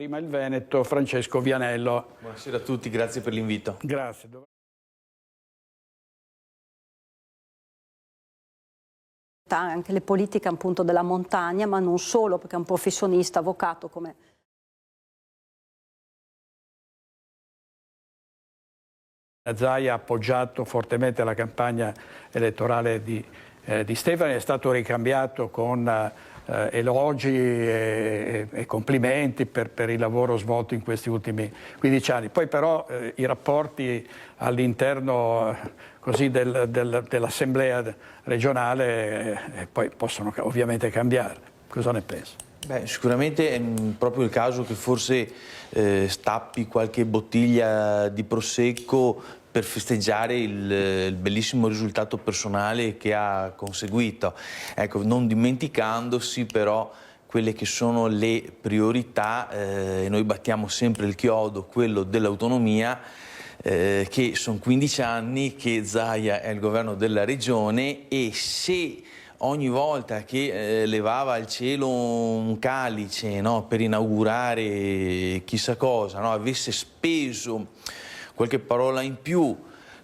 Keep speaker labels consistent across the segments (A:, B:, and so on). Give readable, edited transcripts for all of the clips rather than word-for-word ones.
A: Prima il Veneto, Francesco Vianello.
B: Buonasera a tutti, grazie per l'invito.
A: Grazie.
C: Anche le politiche appunto della montagna, ma non solo, perché è un professionista, avvocato come...
A: Zaia ha appoggiato fortemente la campagna elettorale di Stefani, è stato ricambiato con elogi e complimenti per il lavoro svolto in questi ultimi 15 anni. Poi però i rapporti all'interno dell'assemblea regionale poi possono ovviamente cambiare. Cosa ne pensi?
B: Beh, sicuramente è proprio il caso che forse stappi qualche bottiglia di prosecco per festeggiare il bellissimo risultato personale che ha conseguito. Ecco, non dimenticandosi però quelle che sono le priorità, e noi battiamo sempre il chiodo, quello dell'autonomia, che sono 15 anni che Zaia è il governo della regione, e se ogni volta che levava al cielo un calice, no, per inaugurare chissà cosa, no, avesse speso qualche parola in più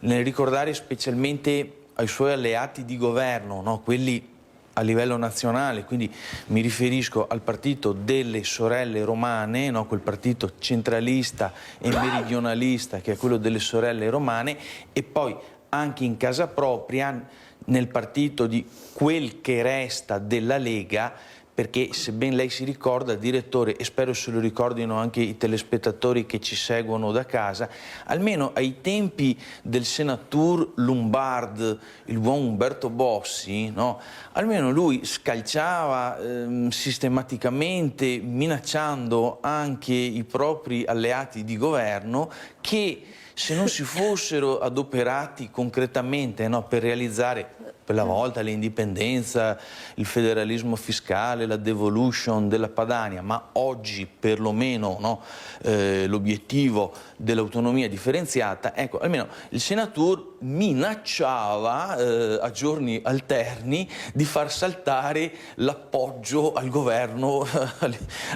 B: nel ricordare specialmente ai suoi alleati di governo, no, quelli a livello nazionale, quindi mi riferisco al partito delle sorelle romane, no, quel partito centralista e meridionalista che è quello delle sorelle romane, e poi anche in casa propria nel partito di quel che resta della Lega, perché se ben lei si ricorda, direttore, e spero se lo ricordino anche i telespettatori che ci seguono da casa, almeno ai tempi del senatur Lombard, il buon Umberto Bossi, no? Almeno lui scalciava sistematicamente, minacciando anche i propri alleati di governo, che se non si fossero adoperati concretamente, no, per realizzare per la volta l'indipendenza, il federalismo fiscale, la devolution della Padania, ma oggi perlomeno, no, l'obiettivo dell'autonomia differenziata, ecco, almeno il Senatur minacciava a giorni alterni di far saltare l'appoggio al governo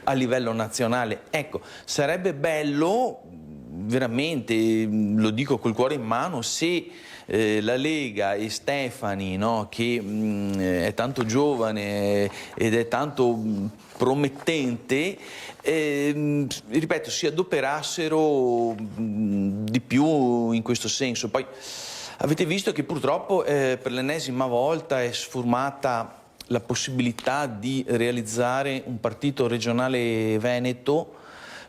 B: a livello nazionale. Ecco, sarebbe bello, veramente, lo dico col cuore in mano, se la Lega e Stefani, no, che è tanto giovane ed è tanto promettente, ripeto, si adoperassero di più in questo senso. Poi avete visto che purtroppo per l'ennesima volta è sfumata la possibilità di realizzare un partito regionale veneto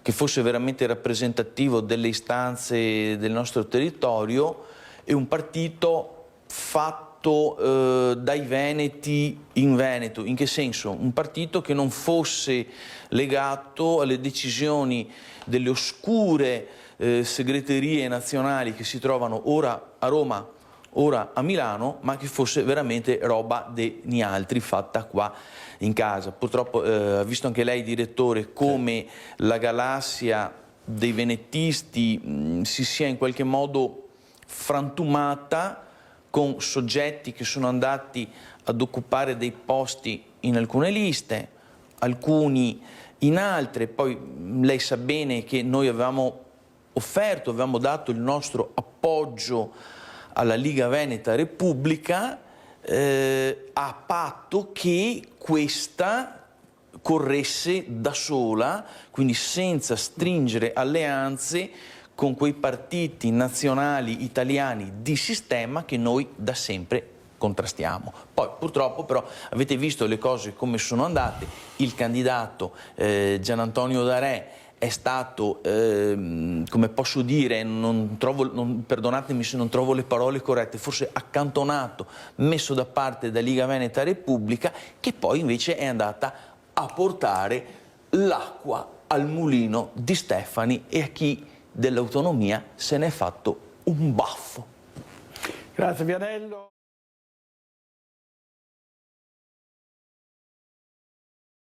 B: che fosse veramente rappresentativo delle istanze del nostro territorio, e un partito fatto dai veneti in Veneto. In che senso? Un partito che non fosse legato alle decisioni delle oscure segreterie nazionali che si trovano ora a Roma, ora a Milano, ma che fosse veramente roba degli altri, fatta qua in casa. Purtroppo ha visto anche lei, direttore, come la galassia dei venetisti si sia in qualche modo frantumata, con soggetti che sono andati ad occupare dei posti in alcune liste, alcuni in altre. Poi lei sa bene che noi avevamo dato il nostro appoggio alla Liga Veneta Repubblica, a patto che questa corresse da sola, quindi senza stringere alleanze con quei partiti nazionali italiani di sistema che noi da sempre contrastiamo. Poi purtroppo però avete visto le cose come sono andate. Il candidato Gian Antonio D'Arè è stato, come posso dire, perdonatemi se non trovo le parole corrette, forse accantonato, messo da parte da Liga Veneta Repubblica, che poi invece è andata a portare l'acqua al mulino di Stefani e a chi dell'autonomia se ne è fatto un baffo.
A: Grazie Vianello.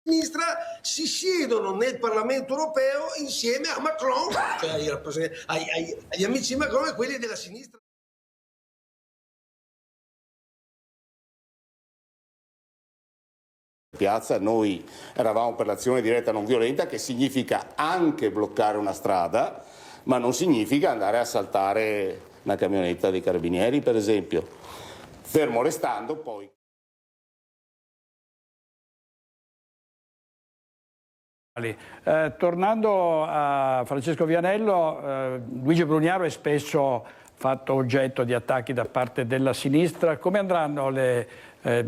D: Sinistra si siedono nel Parlamento europeo insieme a Macron, cioè agli amici di Macron e quelli della sinistra.
E: Piazza noi eravamo per l'azione diretta non violenta, che significa anche bloccare una strada, ma non significa andare a assaltare una camionetta dei carabinieri, per esempio, fermo restando poi.
A: Tornando a Francesco Vianello, Luigi Brugnaro è spesso fatto oggetto di attacchi da parte della sinistra. Come andranno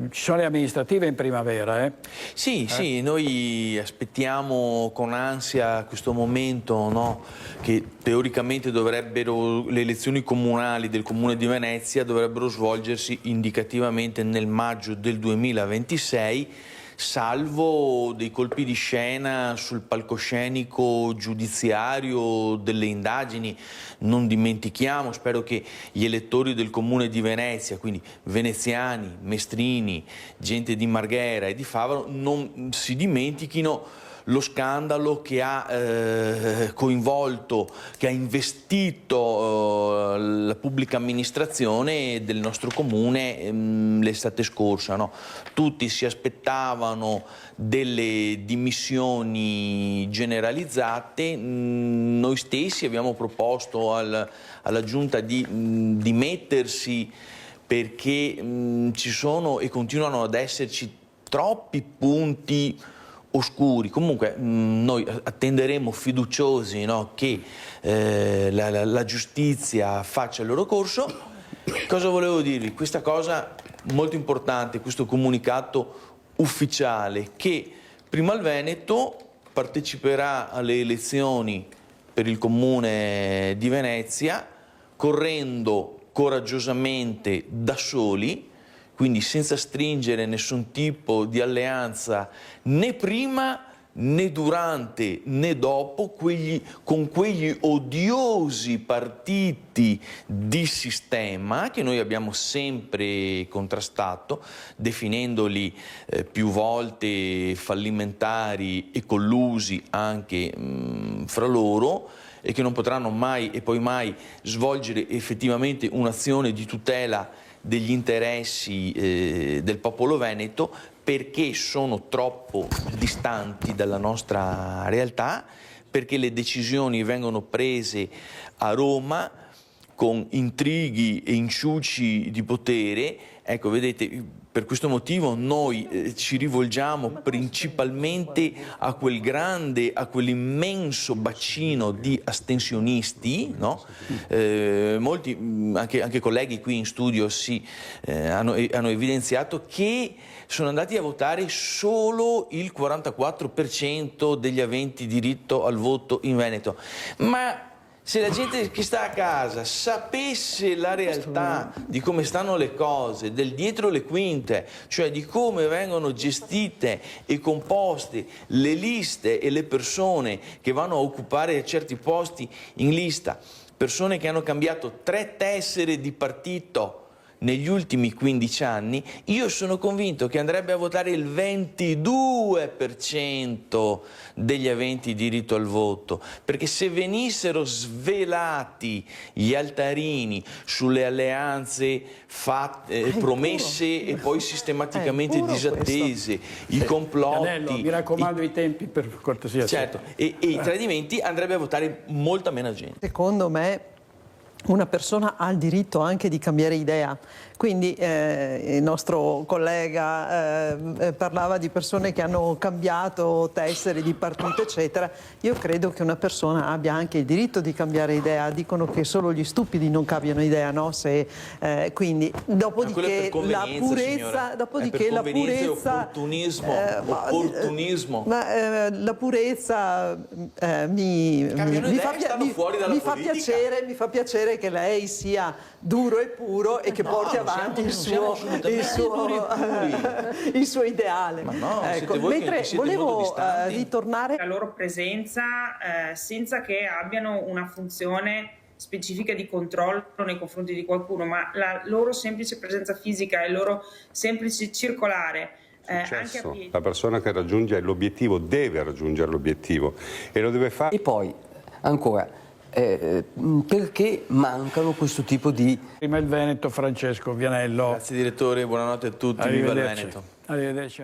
A: ci sono le amministrative in primavera?
B: Sì, sì, noi aspettiamo con ansia questo momento, no? Che teoricamente le elezioni comunali del Comune di Venezia dovrebbero svolgersi indicativamente nel maggio del 2026, salvo dei colpi di scena sul palcoscenico giudiziario delle indagini. Non dimentichiamo, spero che gli elettori del Comune di Venezia, quindi veneziani, mestrini, gente di Marghera e di Favaro, non si dimentichino lo scandalo che ha coinvolto, che ha investito la pubblica amministrazione del nostro comune l'estate scorsa, no? Tutti si aspettavano delle dimissioni generalizzate. Noi stessi abbiamo proposto alla Giunta di dimettersi perché ci sono e continuano ad esserci troppi punti oscuri. Comunque noi attenderemo fiduciosi, no, che la giustizia faccia il loro corso. Cosa volevo dirvi? Questa cosa molto importante, questo comunicato ufficiale, che prima il Veneto parteciperà alle elezioni per il Comune di Venezia correndo coraggiosamente da soli, quindi senza stringere nessun tipo di alleanza né prima né durante né dopo con quegli odiosi partiti di sistema che noi abbiamo sempre contrastato, definendoli più volte fallimentari e collusi anche fra loro, e che non potranno mai e poi mai svolgere effettivamente un'azione di tutela degli interessi del popolo veneto, perché sono troppo distanti dalla nostra realtà, perché le decisioni vengono prese a Roma con intrighi e inciuci di potere. Ecco, vedete, per questo motivo noi ci rivolgiamo principalmente a quell'immenso bacino di astensionisti, no? Molti, anche colleghi qui in studio, hanno evidenziato che sono andati a votare solo il 44% degli aventi diritto al voto in Veneto. Ma se la gente che sta a casa sapesse la realtà di come stanno le cose, del dietro le quinte, cioè di come vengono gestite e composte le liste e le persone che vanno a occupare certi posti in lista, persone che hanno cambiato 3 tessere di partito negli ultimi 15 anni, io sono convinto che andrebbe a votare il 22% degli aventi diritto al voto, perché se venissero svelati gli altarini sulle alleanze fatte, promesse e poi sistematicamente disattese, i complotti...
A: Vianello, mi raccomando i tempi per cortesia.
B: Certo, e i tradimenti, andrebbe a votare molta meno gente.
F: Secondo me una persona ha il diritto anche di cambiare idea, quindi il nostro collega parlava di persone che hanno cambiato tessere di partito eccetera. Io credo che una persona abbia anche il diritto di cambiare idea. Dicono che solo gli stupidi non cambiano idea, no? Quindi dopodiché la purezza,
B: opportunismo.
F: La purezza mi fa piacere che lei sia duro e puro e che porti avanti il suo ideale.
B: Ecco,
F: mentre volevo ritornare
G: la loro presenza senza che abbiano una funzione specifica di controllo nei confronti di qualcuno, ma la loro semplice presenza fisica e il loro semplice circolare anche a piedi.
H: La persona che raggiunge l'obiettivo deve raggiungere l'obiettivo e lo deve fare.
I: E poi ancora perché mancano questo tipo di...
A: Prima il Veneto, Francesco Vianello.
B: Grazie direttore, buonanotte a tutti, viva il Veneto.
A: Arrivederci.